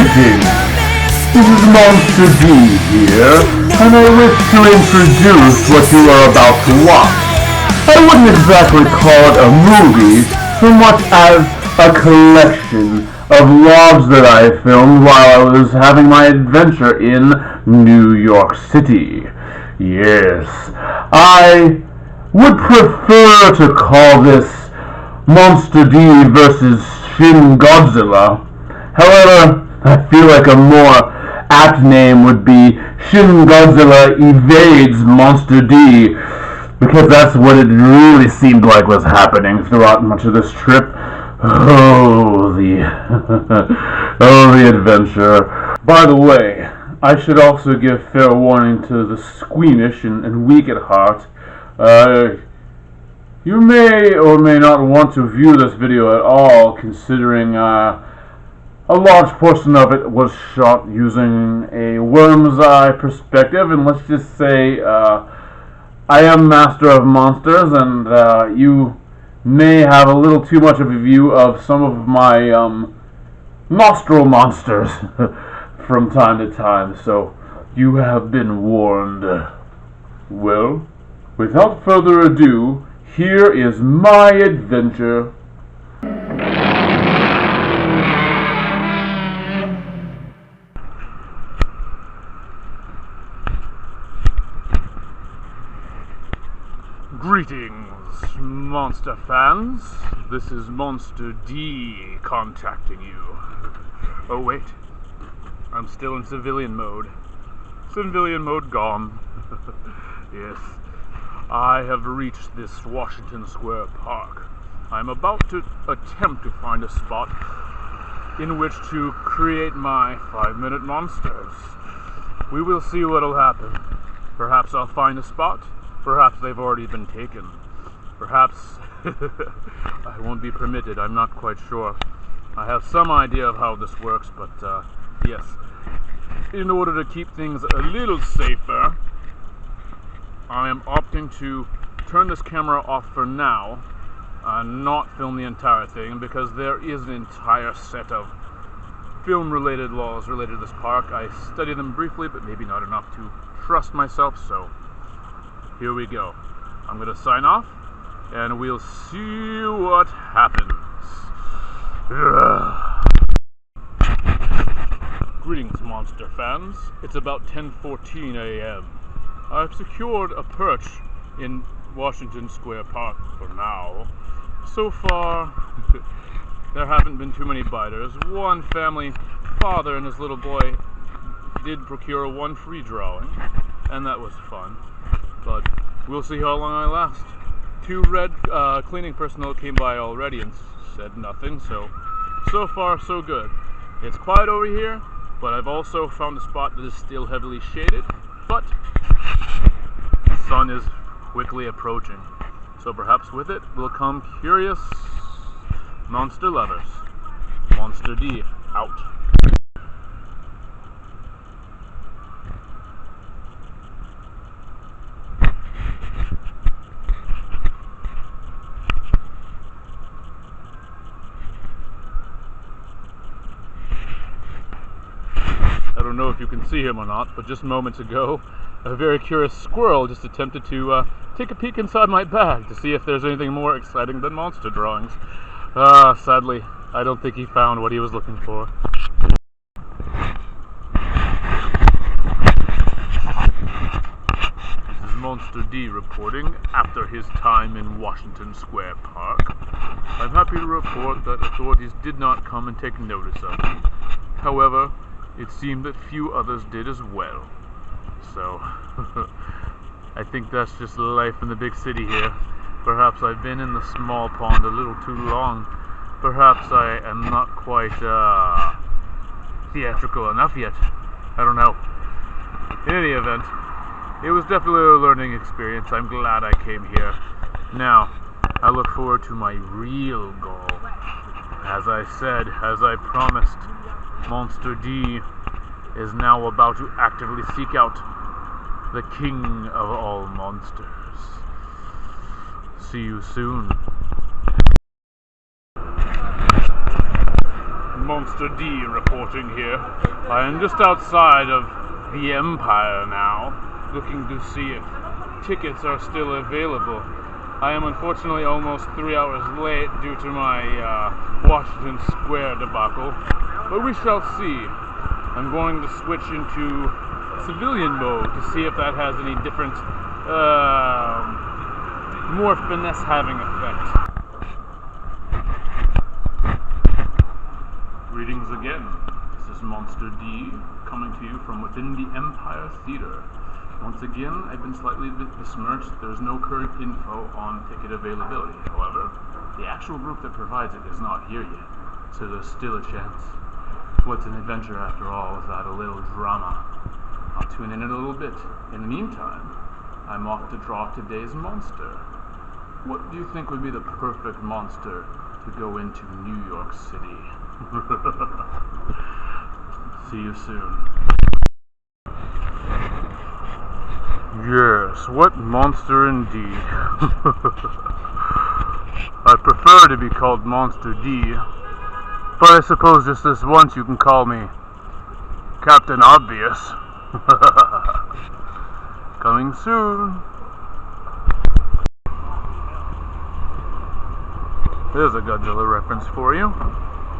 Greetings! This is Monster D here, and I wish to introduce what you are about to watch. I wouldn't exactly call it a movie, so much as a collection of vlogs that I filmed while I was having my adventure in New York City. Yes, I would prefer to call this Monster D versus Shin Godzilla. However, I feel like a more apt name would be Shin Godzilla evades Monster D, because that's what it really seemed like was happening throughout much of this trip. Oh, the adventure. By the way, I should also give fair warning to the squeamish and weak at heart. You may or may not want to view this video at all, considering a large portion of it was shot using a worm's eye perspective, and let's just say I am master of monsters, and you may have a little too much of a view of some of my nostril monsters from time to time, so you have been warned. Well, without further ado, here is my adventure. Greetings, monster fans. This is Monster D contacting you. Oh wait, I'm still in civilian mode. Civilian mode gone. Yes, I have reached this Washington Square Park. I'm about to attempt to find a spot in which to create my 5-minute monsters. We will see what'll happen. Perhaps I'll find a spot. Perhaps they've already been taken. Perhaps I won't be permitted. I'm not quite sure. I have some idea of how this works, but yes. In order to keep things a little safer, I am opting to turn this camera off for now and not film the entire thing, because there is an entire set of film-related laws related to this park. I studied them briefly, but maybe not enough to trust myself, so here we go. I'm going to sign off, and we'll see what happens. Greetings, monster fans. It's about 10:14 a.m. I've secured a perch in Washington Square Park for now. So far, there haven't been too many biters. One family father and his little boy did procure one free drawing, and that was fun. But we'll see how long I last. 2 red cleaning personnel came by already and said nothing, so far so good. It's quiet over here, but I've also found a spot that is still heavily shaded, but the sun is quickly approaching. So perhaps with it will come curious monster lovers. Monster D, out. I don't know if you can see him or not, but just moments ago, a very curious squirrel just attempted to take a peek inside my bag to see if there's anything more exciting than monster drawings. Sadly, I don't think he found what he was looking for. This is Monster D reporting after his time in Washington Square Park. I'm happy to report that authorities did not come and take notice of me. However, it seemed that few others did as well. So, I think that's just life in the big city here. Perhaps I've been in the small pond a little too long. Perhaps I am not quite theatrical enough yet. I don't know. In any event, it was definitely a learning experience. I'm glad I came here. Now, I look forward to my real goal. As I said, as I promised, Monster D is now about to actively seek out the king of all monsters. See you soon. ShinMonsterD reporting here. I am just outside of the Empire now, looking to see if tickets are still available. I am unfortunately almost 3 hours late due to my Washington Square debacle, but we shall see. I'm going to switch into civilian mode to see if that has any different, more finesse-having effect. Greetings again. This is Monster D coming to you from within the Empire Theater. Once again, I've been slightly besmirched. There's no current info on ticket availability. However, the actual group that provides it is not here yet, so there's still a chance. What's an adventure after all without a little drama? I'll tune in a little bit. In the meantime, I'm off to draw today's monster. What do you think would be the perfect monster to go into New York City? See you soon. Yes, what monster indeed. I prefer to be called Monster D, but I suppose just this once you can call me Captain Obvious. Coming soon. There's a Godzilla reference for you.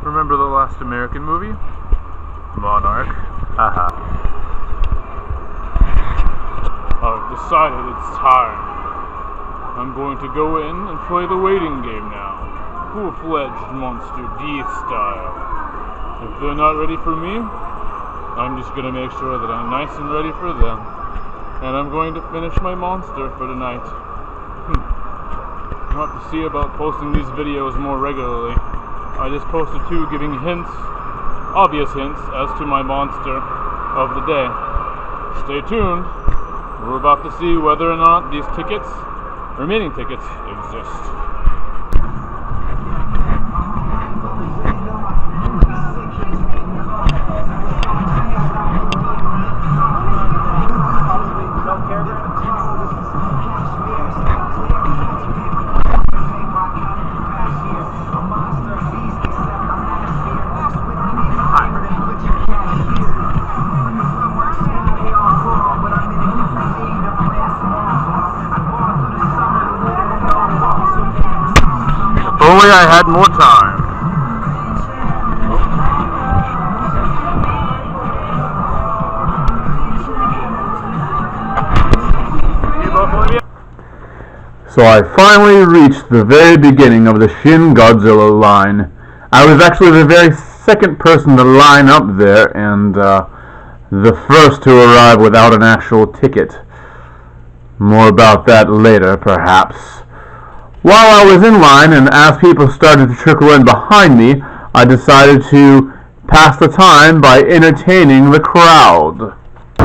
Remember the last American movie? Monarch. Haha. I've decided it's time. I'm going to go in and play the waiting game now. Full-fledged Monster D style. If they're not ready for me, I'm just going to make sure that I'm nice and ready for them. And I'm going to finish my monster for tonight. I'll have to see about posting these videos more regularly. I just posted 2 giving hints, obvious hints, as to my monster of the day. Stay tuned. We're about to see whether or not these tickets, remaining tickets, exist. Only I had more time. So I finally reached the very beginning of the Shin Godzilla line. I was actually the very second person to line up there, and the first to arrive without an actual ticket. More about that later, perhaps. While I was in line, and as people started to trickle in behind me, I decided to pass the time by entertaining the crowd. Do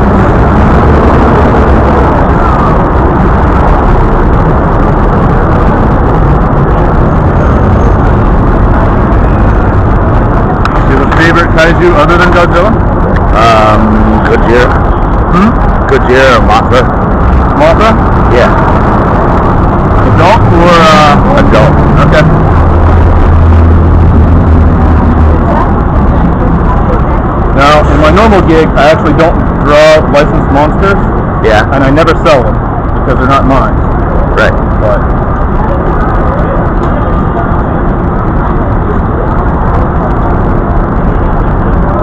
you have a favorite kaiju other than Godzilla? Godzilla. Godzilla or Mothra. Mothra? Yeah. Adult or adult? Okay. Now, in my normal gig, I actually don't draw licensed monsters. Yeah. And I never sell them because they're not mine. Right. But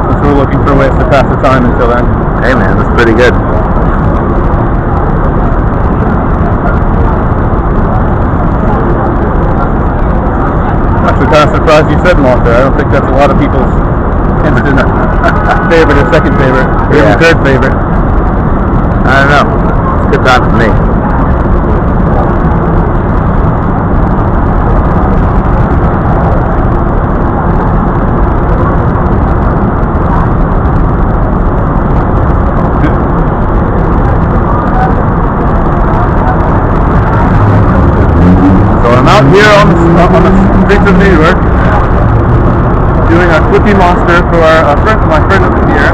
since we're looking for ways to pass the time until then. Hey man, that's pretty good. Kind of surprised you said Monster. I don't think that's a lot of people's instant favorite or second favorite, or even third favorite. I don't know. It's a good time for me. So I'm out here on the streets of New York, doing a Flippy Monster for my friend up here.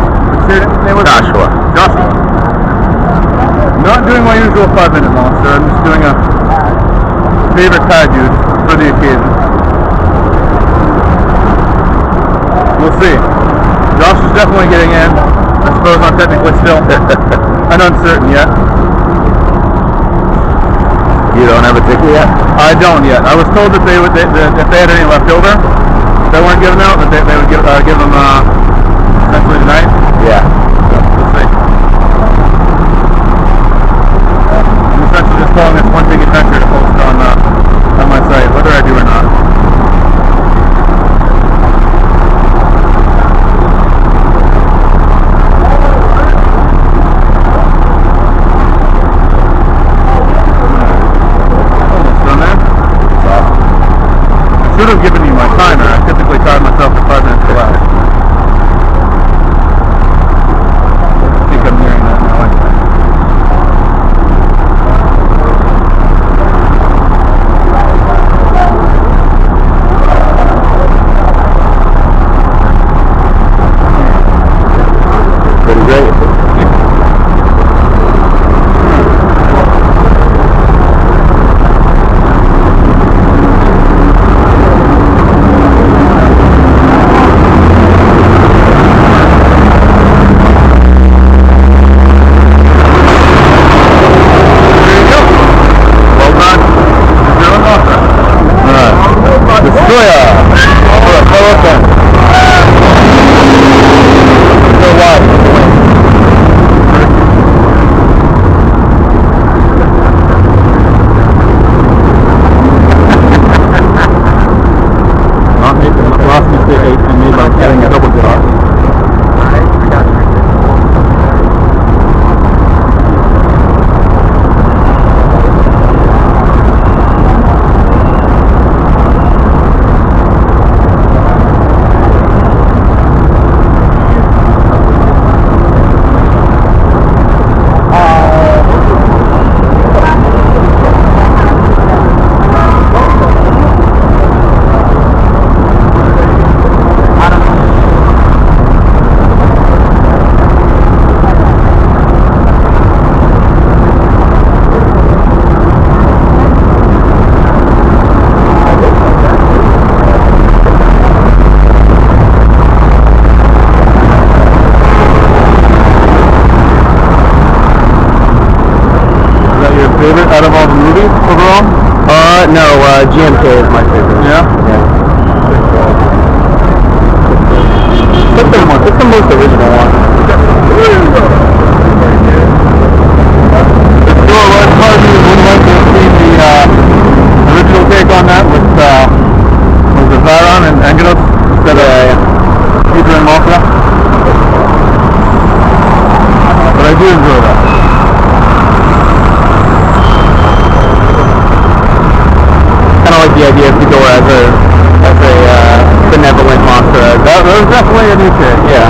His name was Joshua. Not doing my usual 5-minute monster. I'm just doing a favorite kaiju for the occasion. We'll see. Josh is definitely getting in. I suppose I'm technically still an uncertain yet. You don't have a ticket yet? I don't yet. I was told that they would, that if they had any left over, they weren't given out, that they would give them essentially tonight. Yeah. So we'll see. I'm essentially just calling this one big adventure to post on my site, whether I do or not. I should have given you my timer. I typically time myself for 5 minutes per hour. I think I'm nearing that now anyway. Pretty great. Favorite out of all the movies overall? No, GMK is my favorite. Yeah? Yeah. It's the most original one. It's still a hard to would like to see the original take on that with was it Zaron and Angelos instead of Peter and Mothra. But I do enjoy that. The idea to go as a benevolent monster. That was definitely a new take. Yeah.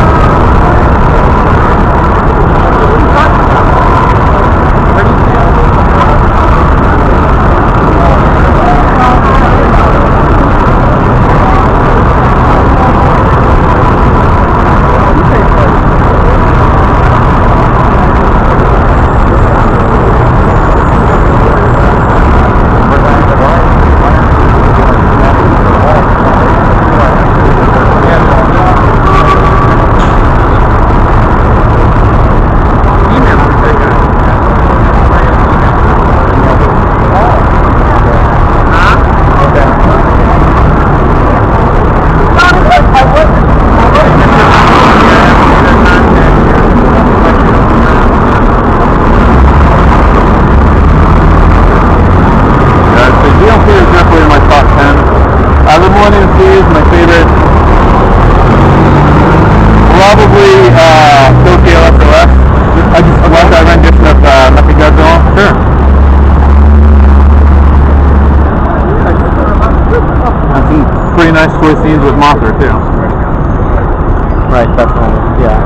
Pretty nice choice scenes with Mothra too. Right, definitely. Yeah.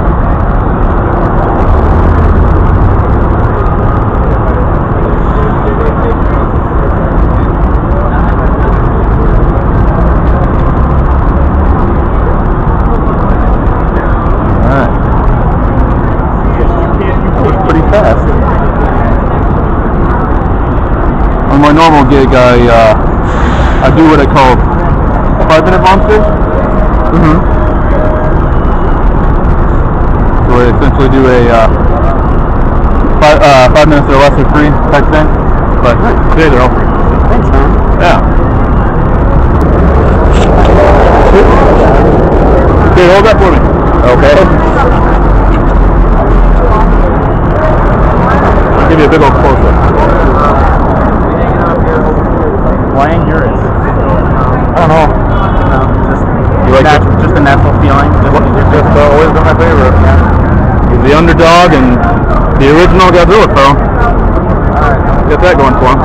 On my normal gig, I do what I call 5-minute monsters. where they essentially do a 5 minutes or less for free type thing. But today they're open. Thanks, man. Yeah. Okay, hold that for me. Okay. I'll give you a big old close-up. Why Honduras? I don't know. No, You like just a natural feeling. Just always been my favorite. He's the underdog and the original Godzilla, so get that going for him.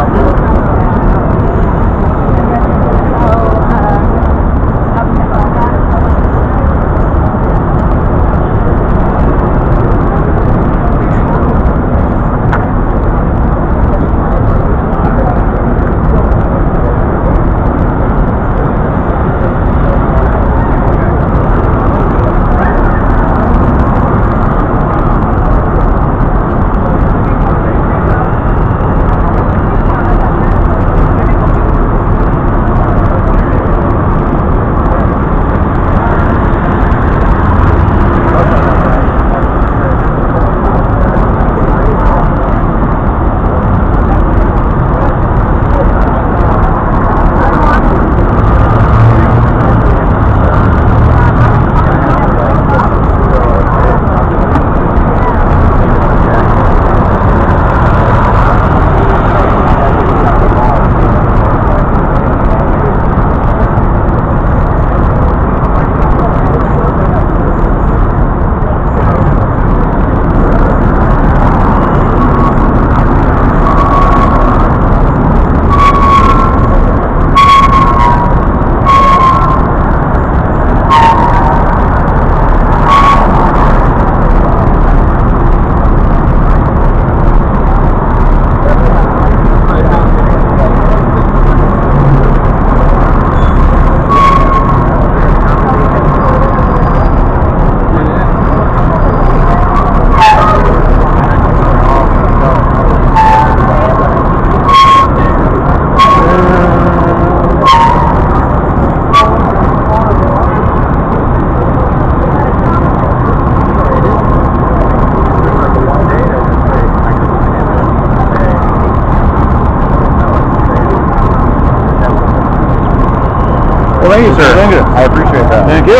Well, thank you, sir. Thank you. I appreciate that. Thank you.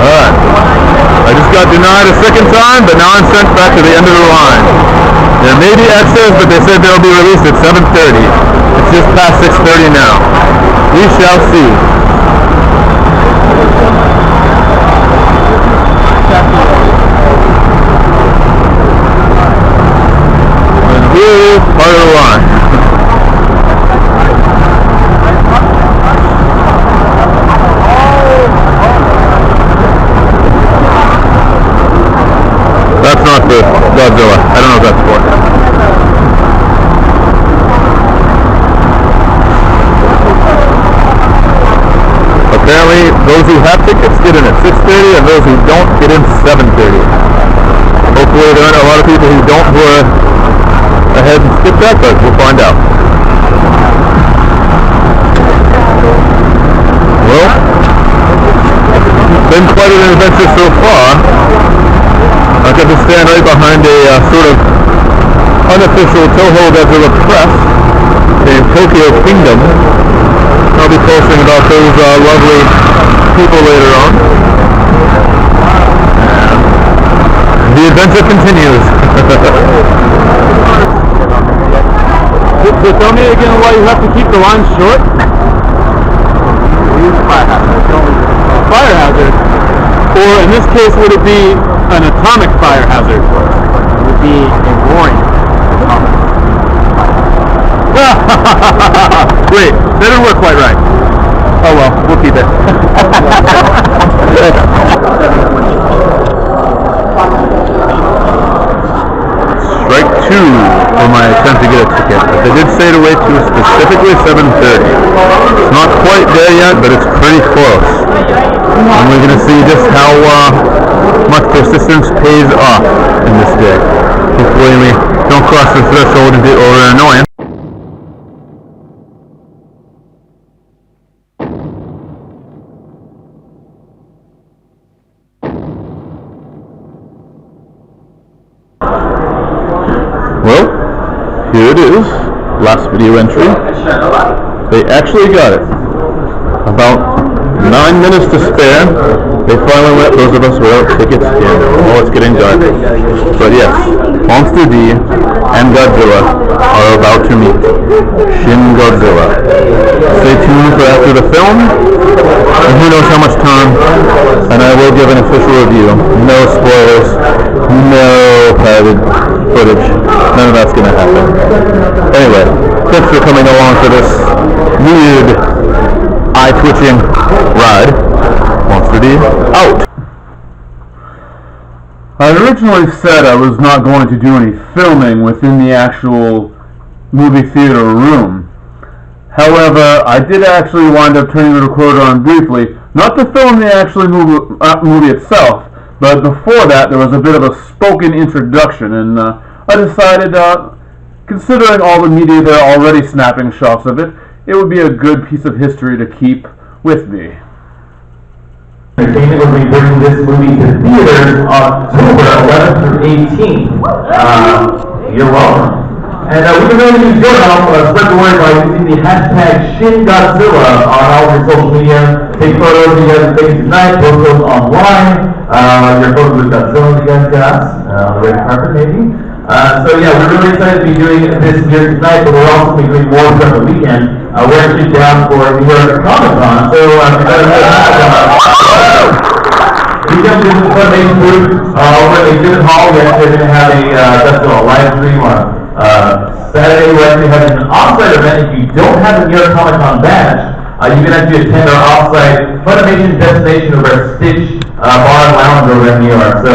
Alright. I just got denied a second time, but now I'm sent back to the end of the line. There may be access, but they said they'll be released at 7:30. It's just past 6:30 now. We shall see. And we're part of the line. That's not the Godzilla. I don't know if that's for. Apparently, those who have tickets get in at 6:30, and those who don't get in 7:30. Hopefully, there aren't a lot of people who don't go ahead and skip that, but we'll find out. Well, it's been quite an adventure so far. I got to stand right behind a sort of unofficial Toho Godzilla press named Tokyo Kingdom. I'll be posting about those lovely people later on. And the adventure continues. So tell me again why you have to keep the line short? Fire hazard. Or in this case, would it be an atomic fire hazard? It would be a roaring atomic. Wait, that didn't work quite right. Oh well, we'll keep it. Strike 2 for my attempt to get a ticket. But they did say to wait to specifically 7:30. It's not quite there yet, but it's pretty close. And we're going to see just how much persistence pays off in this day. Hopefully we don't cross the threshold and get over an annoyance. here it is. Last video entry. They actually got it. About 9 minutes to spare. They finally let those of us without tickets in. Oh, it's getting dark. But yes, Monster D and Godzilla are about to meet. Shin Godzilla. Stay tuned for after the film. And who knows how much time. And I will give an official review. No spoilers. No private footage. None of that's going to happen. Anyway, thanks for coming along for this weird, eye-twitching ride. Monster D, out! I originally said I was not going to do any filming within the actual movie theater room. However, I did actually wind up turning the recorder on briefly, not to film the actual movie itself, but before that there was a bit of a spoken introduction, and I decided, considering all the media there already snapping shots of it, it would be a good piece of history to keep with me. Entertainment will be bringing this movie to theaters October 11th through 18th. You're welcome. And we can really use your help, spread the word by using the hashtag ShinGodzilla on all of your social media. Take photos of you guys are taking tonight, post those online. Your photos with Godzilla you guys got on the red carpet maybe. So yeah, we're really excited to be doing this here tonight, but we're also going to be doing more throughout the weekend. We're actually down for New York Comic-Con, so we come to the Sunday booth over at the exhibit hall. We actually are going to have a live stream on Saturday. We're actually having an off-site event. If you don't have a New York Comic-Con badge, you can actually attend our off-site Funimation destination over at Stitch Bar and Lounge over in New York. So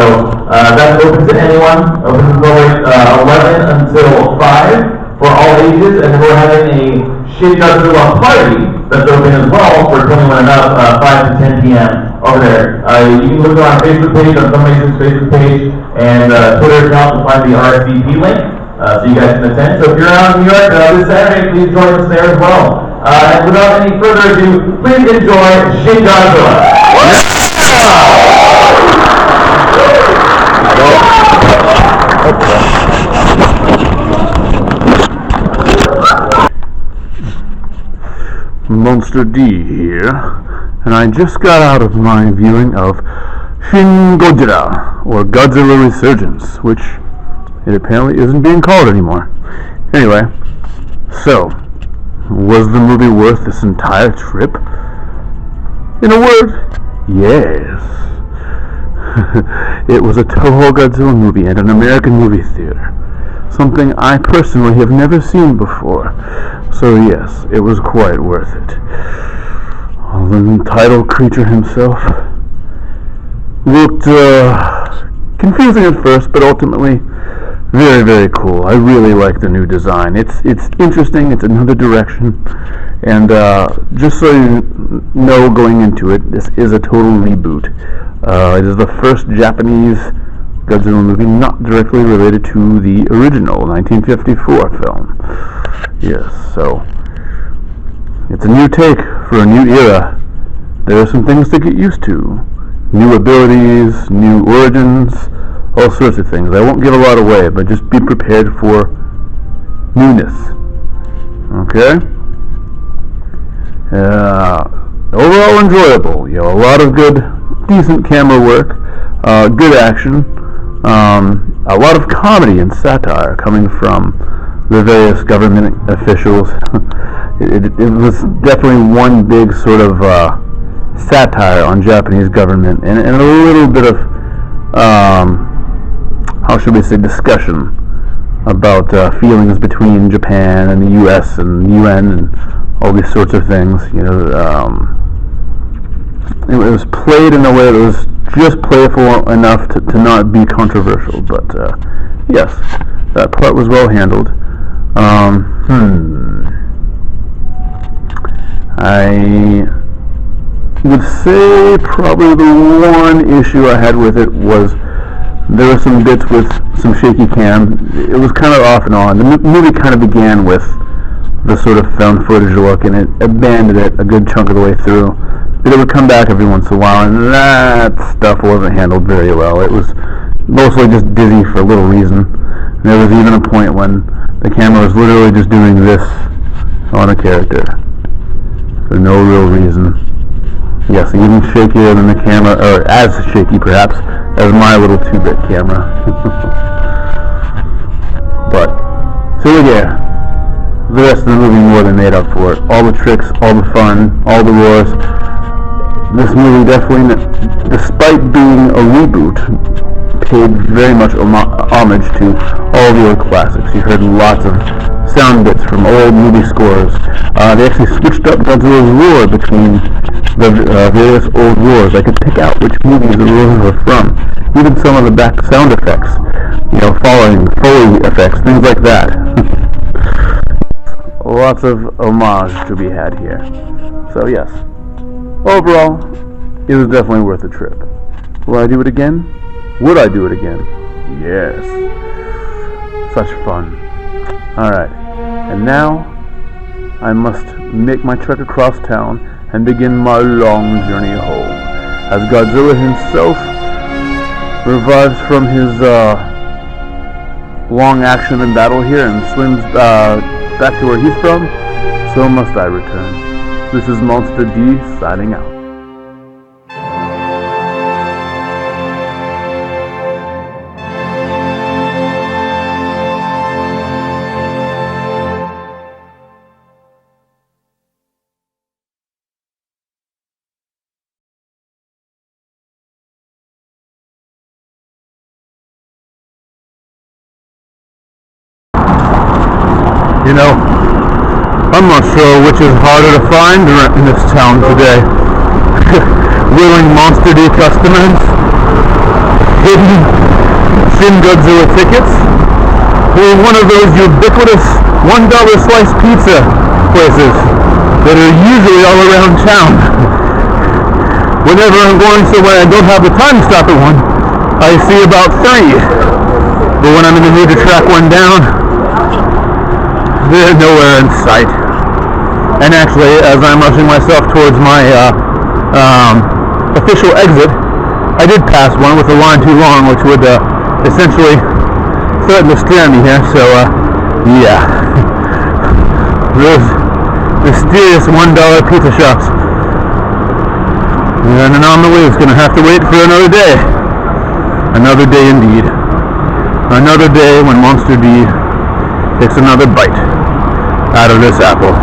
that's open to anyone. Open from 11 until 5 for all ages, and we're having a Shin Godzilla party that's open as well for 21 and up, 5 to 10 p.m. over there. You can look on our Facebook page, on Funimation's Facebook page, and Twitter account to find the RSVP link, so you guys can attend. So if you're around New York this Saturday, please join us there as well. And without any further ado, please enjoy Shin Godzilla. Monster D here, and I just got out of my viewing of Shin Godzilla, or Godzilla Resurgence, which it apparently isn't being called anymore. Anyway, so, was the movie worth this entire trip? In a word, yes. It was a Toho Godzilla movie at an American movie theater. Something I personally have never seen before. So yes, it was quite worth it. The title creature himself looked confusing at first, but ultimately very, very cool. I really like the new design. It's interesting. It's another direction. And just so you know going into it, this is a total reboot. It is the first Japanese Godzilla movie not directly related to the original 1954 film. Yes, so it's a new take for a new era. There are some things to get used to. New abilities, new origins, all sorts of things. I won't give a lot away, but just be prepared for newness. Okay? Overall enjoyable. You know, a lot of good, decent camera work, good action. A lot of comedy and satire coming from the various government officials. it was definitely one big sort of satire on Japanese government, and a little bit of how should we say, discussion about feelings between Japan and the U.S. and the UN and all these sorts of things. You know, it was played in a way that was just playful enough to not be controversial, but yes, that part was well handled. I would say probably the one issue I had with it was there were some bits with some shaky cam. It was kind of off and on. The movie kind of began with the sort of found footage look, and it abandoned it a good chunk of the way through. But it would come back every once in a while, and that stuff wasn't handled very well. It was mostly just dizzy for little reason. And there was even a point when The camera was literally just doing this on a character for no real reason. Yes, even shakier than the camera, or as shaky perhaps, as my little 2-bit camera. But, so yeah, the rest of the movie more than made up for it. All the tricks, all the fun, all the roars. This movie definitely, despite being a reboot, paid very much homage to all the old classics. You heard lots of sound bits from old movie scores. They actually switched up Godzilla's roar between the various old roars. I could pick out which movies the roars were from. Even some of the back sound effects, following Foley effects, things like that. Lots of homage to be had here. So yes, overall, it was definitely worth the trip. Will I do it again? Would I do it again? Yes. Such fun. Alright, and now I must make my trek across town and begin my long journey home, as Godzilla himself revives from his long action and battle here and swims back to where he's from. So must I return. This is Monster D signing out. I'm not sure which is harder to find in this town today. Willing Monster D customers, hidden Shin Godzilla tickets, or one of those ubiquitous $1 slice pizza places that are usually all around town. Whenever I'm going somewhere I don't have the time to stop at one, I see about 3. But when I'm in the mood to track one down, they're nowhere in sight. And actually, as I'm rushing myself towards my official exit, I did pass one with a line too long, which would essentially threaten to scare me here. So, yeah. Those mysterious $1 pizza shops. And an anomaly is going to have to wait for another day. Another day indeed. Another day when Monster D takes another bite out of this apple.